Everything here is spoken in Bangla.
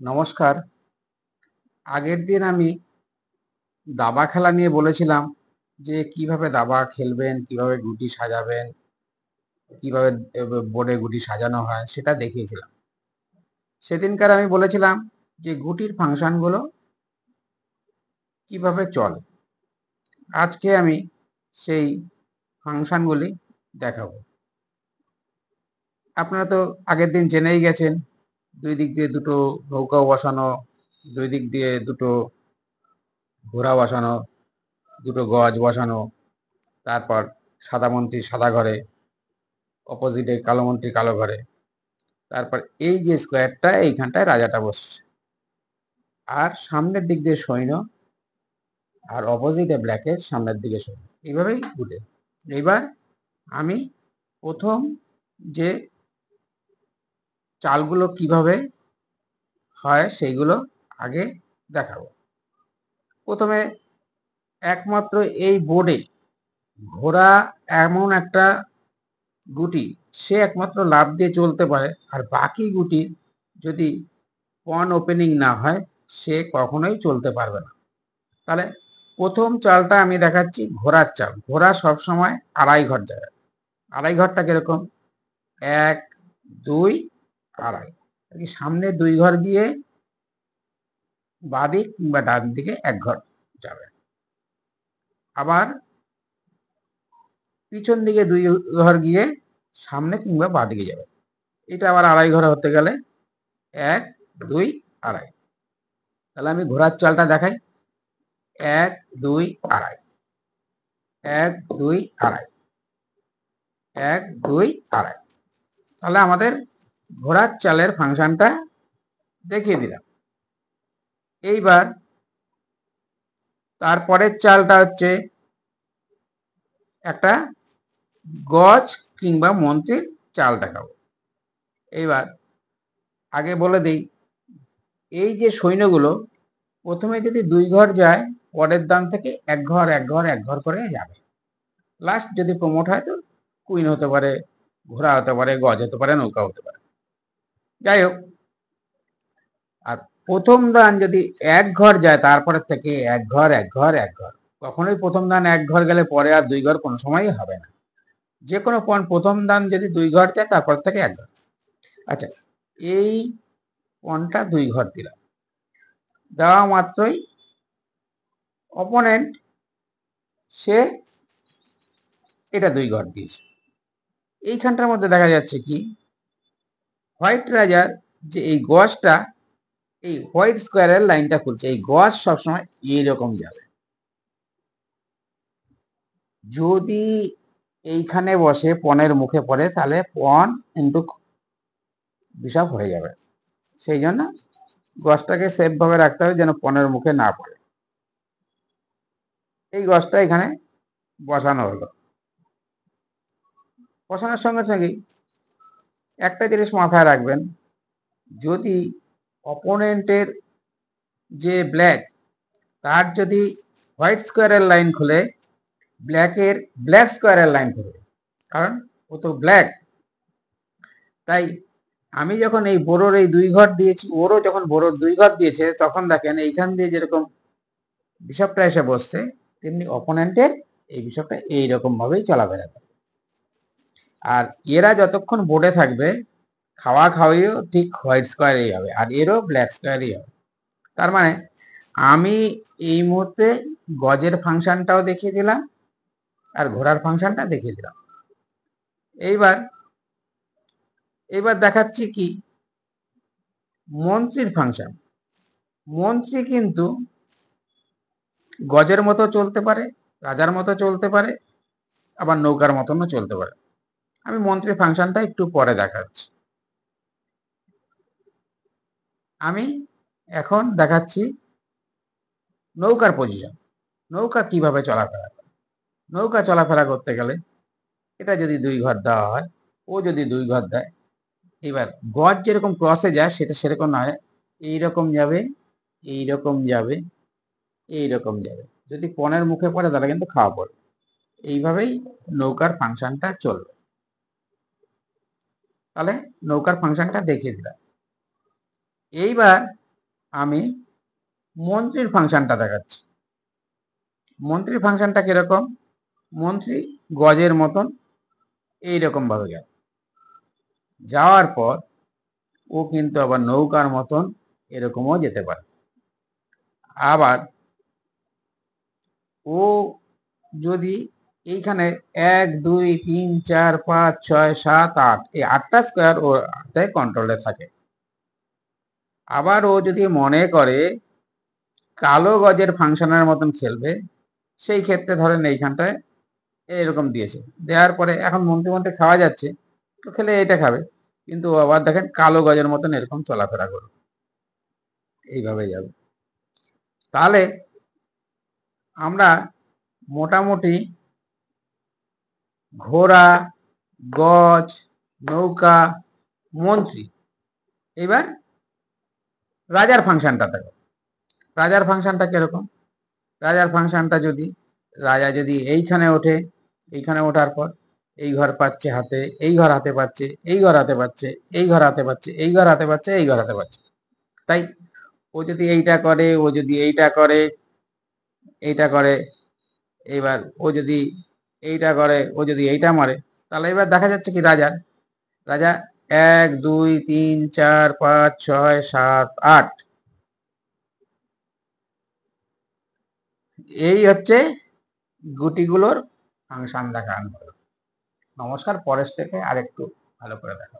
নমস্কার। আগের দিন আমি দাবা খেলা নিয়ে বলেছিলাম যে কিভাবে দাবা খেলবেন, কিভাবে গুটি সাজাবেন, কিভাবে বোর্ডে গুটি সাজানো হয় সেটা দেখিয়েছিলাম। সেদিনকার আমি বলেছিলাম যে গুটির ফাংশনগুলো কিভাবে চলে। আজকে আমি সেই ফাংশনগুলি দেখাবো। আপনারা তো আগের দিন জেনেই গেছেন, দুই দিক দিয়ে দুটো নৌকাও বসানো, দুই দিক দিয়ে দুটো ঘোড়া বসানো, দুটো গজ বসানো, তারপর সাদা মন্ত্রী সাদা ঘরে, অপোজিটে কালো মন্ত্রী কালো ঘরে, তারপর এই যে স্কোয়ারটা এইখানটায় রাজাটা বসছে, আর সামনের দিক দিয়ে সৈন্য, আর অপোজিটে ব্ল্যাকের সামনের দিকে সৈন্য, এইভাবেই ঘুরে। এইবার আমি প্রথম যে চালগুলো কিভাবে হয় সেইগুলো আগে দেখাবো। প্রথমে একমাত্র এই বোর্ডে ঘোড়া এমন একটা গুটি, সে একমাত্র লাফ দিয়ে চলতে পারে, আর বাকি গুটি যদি পন ওপেনিং না হয় সে কখনোই চলতে পারবে না। তাহলে প্রথম চালটা আমি দেখাচ্ছি ঘোড়ার চাল। ঘোড়া সবসময় আড়াই ঘর যাবে। আড়াই ঘরটা কিরকম? 1 2 আড়াই, সামনে 2 ঘর গিয়ে বাঁদিক কিংবা ডান দিকে 1 ঘর যাবে, আবার পিছন দিকে 2 ঘর গিয়ে সামনে কিংবা বাঁদিকে যাবে। এটা আবার আড়াই ঘর হতে গেলে 1 2 আড়াই। তাহলে আমি ঘোড়ার চালটা দেখাই। 1 2 আড়াই, 1 2 আড়াই, 1 2 আড়াই। তাহলে আমাদের ঘোড়ার চালের ফাংশনটা দেখিয়ে দিলাম। এইবার তারপরের চালটা হচ্ছে একটা গজ কিংবা মন্ত্রীর চাল দেখাবো। এইবার আগে বলে দিই, এই যে সৈন্যগুলো প্রথমে যদি 2 ঘর যায়, পরের দান থেকে 1 ঘর 1 ঘর 1 ঘর করে যাবে। লাস্ট যদি প্রমোট হয় তো কুইন হতে পারে, ঘোড়া হতে পারে, গজ হতে পারে, নৌকা হতে পারে, যাই হোক। আর প্রথম দান যদি 1 ঘর যায়, তারপরে থেকে 1 ঘর 1 ঘর 1 ঘর, কখনোই প্রথম দান 1 ঘর গেলে পরে আর 2 ঘর কোনো সময়ই হবে না। যে কোনো পণ প্রথম দান যদি 2 ঘর যায়, তারপর থেকে 1 ঘর। আচ্ছা, এই পণটা 2 ঘর দিলাম, দেওয়া মাত্রই অপোনেন্ট সে এটা 2 ঘর দিয়েছে। এইখানটার মধ্যে দেখা যাচ্ছে কি, হোয়াইট রাজার যে এই গজটা, এই হোয়াইট স্কোয়ারের লাইনটা খুলছে। এই গজ সবসময় এইরকম যাবে। যদি এইখানে বসে পনের মুখে পড়ে, তাহলে পন ইন্টু বিশপ হয়ে যাবে। সেই জন্য গজটাকে সেফ ভাবে রাখতে হবে যেন পনের মুখে না পড়ে। এই গজটা এখানে বসানো হলো। বসানোর সঙ্গে সঙ্গেই একটা জিনিস মাথায় রাখবেন, যদি অপোনেন্টের যে ব্ল্যাক, তার যদি হোয়াইট স্কোয়ারের লাইন খুলে, ব্ল্যাকের ব্ল্যাক স্কোয়ারের লাইন খুলবে, কারণ ও তো ব্ল্যাক। তাই আমি যখন এই বোরোর এই 2 ঘর দিয়েছি, ওরও যখন বোরোর 2 ঘর দিয়েছে, তখন দেখেন এইখান দিয়ে যেরকম বিশপটা এসে বসছে, তেমনি অপোনেন্টের এই বিশপটা এইরকম ভাবেই চলাফেরা করে। আর এরা যতক্ষণ বোর্ডে থাকবে, খাওয়া খাওয়াইও ঠিক হোয়াইট স্কোয়ারেই হবে, আর এরও ব্ল্যাক স্কোয়ারই হবে। তার মানে আমি এই মুহূর্তে গজের ফাংশনটাও দেখিয়ে দিলাম, আর ঘোড়ার ফাংশনটা দেখিয়ে দিলাম। এইবার দেখাচ্ছি কি মন্ত্রীর ফাংশন। মন্ত্রী কিন্তু গজের মতো চলতে পারে, রাজার মতো চলতে পারে, আবার নৌকার মতনও চলতে পারে। আমি মন্ত্রীর ফাংশনটা একটু পরে দেখাচ্ছি। আমি এখন দেখাচ্ছি নৌকার পজিশন। নৌকা কিভাবে চলাফেরা করে। নৌকা চলাফেরা করতে গেলে এটা যদি 2 ঘর দেওয়া হয়, ও যদি 2 ঘর দেয়, এবার গজ যেরকম ক্রসে যায় সেটা সেরকম নয়, এইরকম যাবে, এইরকম যাবে, এইরকম যাবে। যদি পনের মুখে পড়ে তাহলে কিন্তু খাওয়া পড়বে। এইভাবেই নৌকার ফাংশনটা চলবে। তাহলে নৌকার ফাংশনটা দেখিয়ে দিলাম। এইবার আমি মন্ত্রীর ফাংশনটা দেখাচ্ছি। মন্ত্রীর ফাংশনটা কিরকম? মন্ত্রী গজের মতন এইরকম ভাবে গেল, যাওয়ার পর ও কিন্তু আবার নৌকার মতন এরকমও যেতে পারে। আবার ও যদি এইখানে 1 2 3 4 5 6 7 8 এই 8টা স্কোয়ার ওর কন্ট্রোলে থাকে। আবার ও যদি মনে করে কালো গজের ফাংশনের মতন খেলবে, সেই ক্ষেত্রে ধরেন এইখানটায় এরকম দিয়েছে, দেওয়ার পরে এখন মন্ত্রী মন্ত্রী খাওয়া যাচ্ছে, তো খেলে এটা খাবে, কিন্তু আবার দেখেন কালো গজের মতন এরকম চলাফেরা করবে, এইভাবে যাবে। তাহলে আমরা মোটামুটি ঘোড়া, গজ, নৌকা, মন্ত্রী, এবার রাজার ফাংশনটা দেখো। রাজার ফাংশনটা কিরকম? রাজার ফাংশনটা যদি রাজা যদি এইখানে ওঠে, এইখানে ওঠার পর এই ঘর পাচ্ছে হাতে, এই ঘর হাতে পাচ্ছে, এই ঘর হাতে পাচ্ছে, এই ঘর হাতে পাচ্ছে, এই ঘর হাতে পাচ্ছে, এই ঘর হাতে পাচ্ছে। তাই ও যদি এইটা করে, ও যদি এইটা করে, এইটা করে, এবার ও যদি এইটা করে, ও যদি এইটা মারে, তাহলে এবার দেখা যাচ্ছে কি রাজার রাজা 1 2 3 4 5 6 7 8, এই হচ্ছে গুটিগুলোর ফাংশন দেখানো হলো। নমস্কার, পরের স্টেপে আরেকটু ভালো করে দেখা।